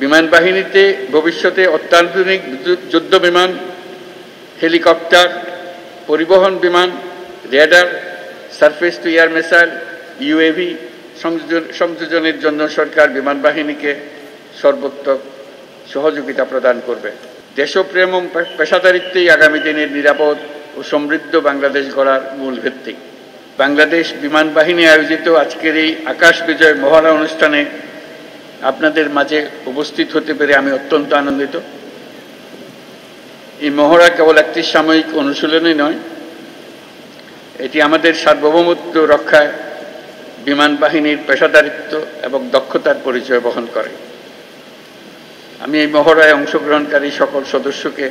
বিমান বাহিনীতে ভবিষ্যতে অত্যাধুনিক যুদ্ধ বিমান, হেলিকপ্টার, পরিবহন বিমান, radar, surface to air missile, UAV সংযোজনের জন্য সরকার বিমান বাহিনীকে সর্বোত্তম সহযোগিতা প্রদান করবে। দেশপ্রেম ও পেশাদারিত্বই আগামী দিনের নিরাপদ ও সমৃদ্ধ বাংলাদেশ গড়ার মূল ভিত্তি। বাংলাদেশ বিমান বাহিনী আয়োজিত আজকের এই আকাশ বিজয় মহড়া অনুষ্ঠানে আপনাদের মাঝে উপস্থিত হতে পেরে আমি অত্যন্ত আনন্দিত। এই মহড়া কেবল একটি সাময়িক অনুশীলনই নয়, এটি আমাদের সার্বভৌমত্ব রক্ষায় বিমান বাহিনীর পেশাদারিত্ব এবং দক্ষতার পরিচয় বহন করে। আমি এই মহড়ায় অংশগ্রহণকারী সকল সদস্যকে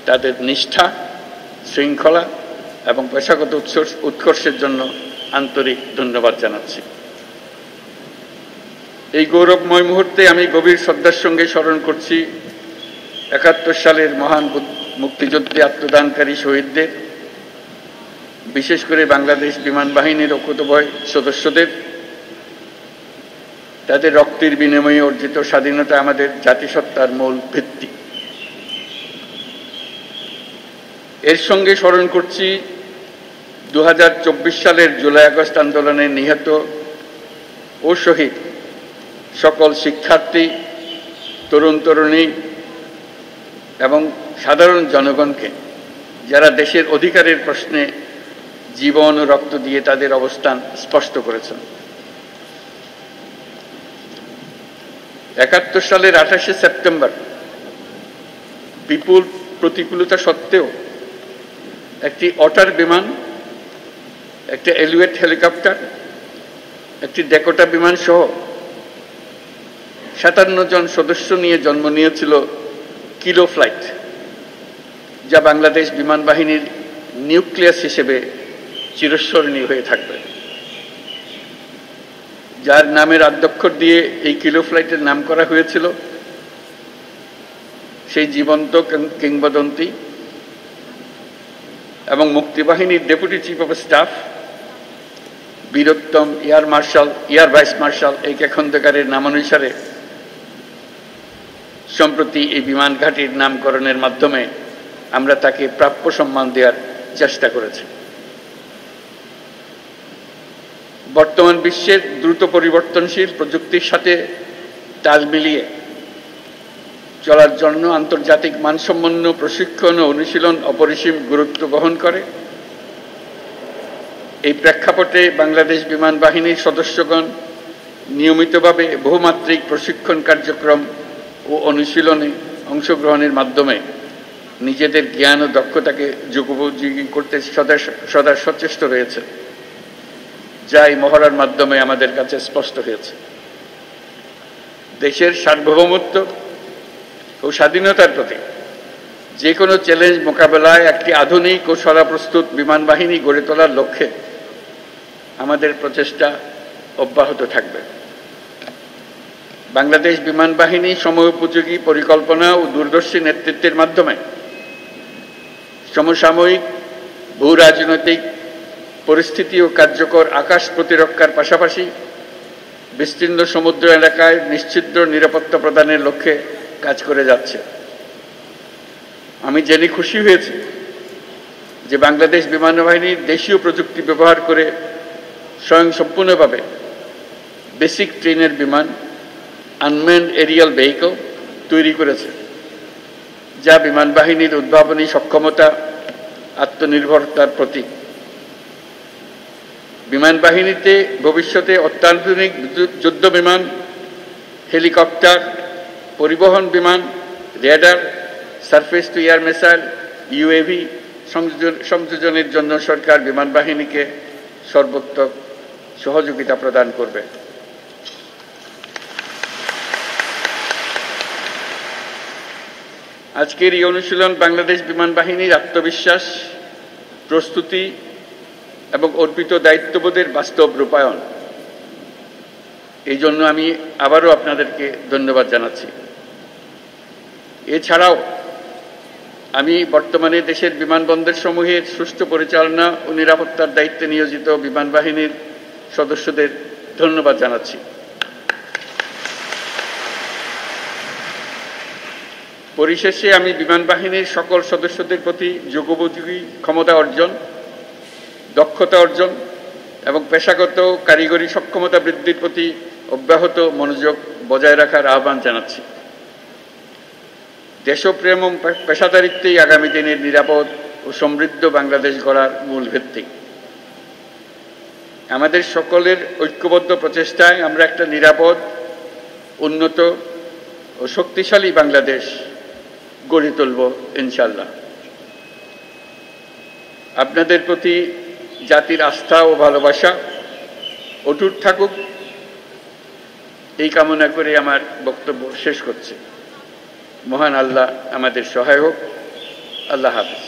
তাদের নিষ্ঠা, শৃঙ্খলা এবং পেশাগত উৎকর্ষের জন্য আন্তরিক ধন্যবাদ জানাচ্ছি। এই গৌরবময় মুহূর্তে আমি গভীর শ্রদ্ধার সঙ্গে স্মরণ করছি ৭১ সালের মহান মুক্তিযুদ্ধে আত্মদানকারী শহীদদের, বিশেষ করে বাংলাদেশ বিমান বাহিনীর অকুতোভয় সদস্যদের। তাদের রক্তের বিনিময়ে অর্জিত স্বাধীনতা আমাদের জাতিসত্তার মূল ভিত্তি। এর সঙ্গে স্মরণ করছি ২০২৪ সালের জুলাই আগস্ট আন্দোলনে নিহত ও শহীদ সকল শিক্ষার্থী, তরুণ তরুণী এবং সাধারণ জনগণকে, যারা দেশের অধিকারের প্রশ্নে জীবন ও রক্ত দিয়ে তাদের অবস্থান স্পষ্ট করেছেন। ৭১ সালের ২৮শে সেপ্টেম্বর বিপুল প্রতিকূলতা সত্ত্বেও একটি অটার বিমান, একটি এলিওয়েট হেলিকপ্টার, একটি ডেকোটা বিমান সহ ৫৭ জন সদস্য নিয়ে জন্ম নিয়েছিল কিলো ফ্লাইট, যা বাংলাদেশ বিমান বাহিনীর নিউক্লিয়াস হিসেবে চিরস্মরণীয় হয়ে থাকবে। যার নামের আদ্যক্ষর দিয়ে এই কিলো ফ্লাইটের নাম করা হয়েছিল, সেই জীবন্ত কিংবদন্তি এবং মুক্তিবাহিনীর deputy chief of staff Bir Uttom air vice marshal A K খন্দকারের নামানুসারে সম্প্রতি এই বিমান ঘাঁটির নামকরণের মাধ্যমে আমরা তাকে প্রাপ্য সম্মান দেওয়ার চেষ্টা করেছি। বর্তমান বিশ্বের দ্রুত পরিবর্তনশীল প্রযুক্তির সাথে তাল মিলিয়ে চলার জন্য আন্তর্জাতিক মানসম্পন্ন প্রশিক্ষণ ও অনুশীলন অপরিসীম গুরুত্ব বহন করে। এই প্রেক্ষাপটে বাংলাদেশ বিমান বাহিনীর সদস্যগণ নিয়মিতভাবে বহুমাত্রিক প্রশিক্ষণ কার্যক্রম ও অনুশীলনে অংশগ্রহণের মাধ্যমে নিজেদের জ্ঞান ও দক্ষতাকে যুগোপযোগী করতে সদা সচেষ্ট রয়েছে, যা এই মহড়ার মাধ্যমে আমাদের কাছে স্পষ্ট হয়েছে। দেশের সার্বভৌমত্ব ও স্বাধীনতার প্রতি যে কোনো চ্যালেঞ্জ মোকাবেলায় একটি আধুনিক ও সদাপ্রস্তুত বিমান বাহিনী গড়ে তোলার লক্ষ্যে আমাদের প্রচেষ্টা অব্যাহত থাকবে। বাংলাদেশ বিমান বাহিনী সময়োপযোগী পরিকল্পনা ও দূরদর্শী নেতৃত্বের মাধ্যমে সমসাময়িক ভূ রাজনৈতিক পরিস্থিতি ও কার্যকর আকাশ প্রতিরক্ষার পাশাপাশি বিস্তীর্ণ সমুদ্র এলাকায় নিশ্চিদ্র নিরাপত্তা প্রদানের লক্ষ্যে কাজ করে যাচ্ছে। আমি জেনে খুশি হয়েছি যে বাংলাদেশ বিমান বাহিনী দেশীয় প্রযুক্তি ব্যবহার করে স্বয়ংসম্পূর্ণভাবে বেসিক ট্রেনের বিমান আনম্যান্ড এরিয়াল ভেহিকল তৈরি করেছে, যা বিমান বাহিনীর উদ্ভাবনী সক্ষমতা, আত্মনির্ভরতার প্রতীক। বিমান বাহিনীতে ভবিষ্যতে অত্যাধুনিক যুদ্ধ বিমান, হেলিকপ্টার, পরিবহন বিমান, radar, surface to air missile, UAV সংযোজনের জন্য সরকার বিমান বাহিনীকে সর্বোত্তম সহযোগিতা প্রদান করবে। আজকের এই অনুশীলন বাংলাদেশ বিমান বাহিনীর আত্মবিশ্বাস, প্রস্তুতি এবং অর্পিত দায়িত্ববোধের বাস্তব রূপায়ণ। এই জন্য আমি আবারও আপনাদেরকে ধন্যবাদ জানাচ্ছি। এছাড়াও আমি বর্তমানে দেশের বিমানবন্দর সমূহের সুষ্ঠু পরিচালনা ও নিরাপত্তার দায়িত্বে নিয়োজিত বিমান বাহিনীর সদস্যদের ধন্যবাদ জানাচ্ছি। পরিশেষে আমি বিমান বাহিনীর সকল সদস্যদের প্রতি যুগোপযোগী ক্ষমতা অর্জন, দক্ষতা অর্জন এবং পেশাগত কারিগরি সক্ষমতা বৃদ্ধির প্রতি অব্যাহত মনোযোগ বজায় রাখার আহ্বান জানাচ্ছি। দেশপ্রেম ও পেশাদারিত্বই আগামী দিনের নিরাপদ ও সমৃদ্ধ বাংলাদেশ গড়ার মূল ভিত্তি। আমাদের সকলের ঐক্যবদ্ধ প্রচেষ্টায় আমরা একটা নিরাপদ, উন্নত ও শক্তিশালী বাংলাদেশ গড়ে তুলব ইনশাআল্লাহ। আপনাদের প্রতি জাতির আস্থা ও ভালোবাসা অটুট থাকুক, এই কামনা করে আমার বক্তব্য শেষ করছি। মহান আল্লাহ আমাদের সহায় হোক। আল্লাহ হাফেজ।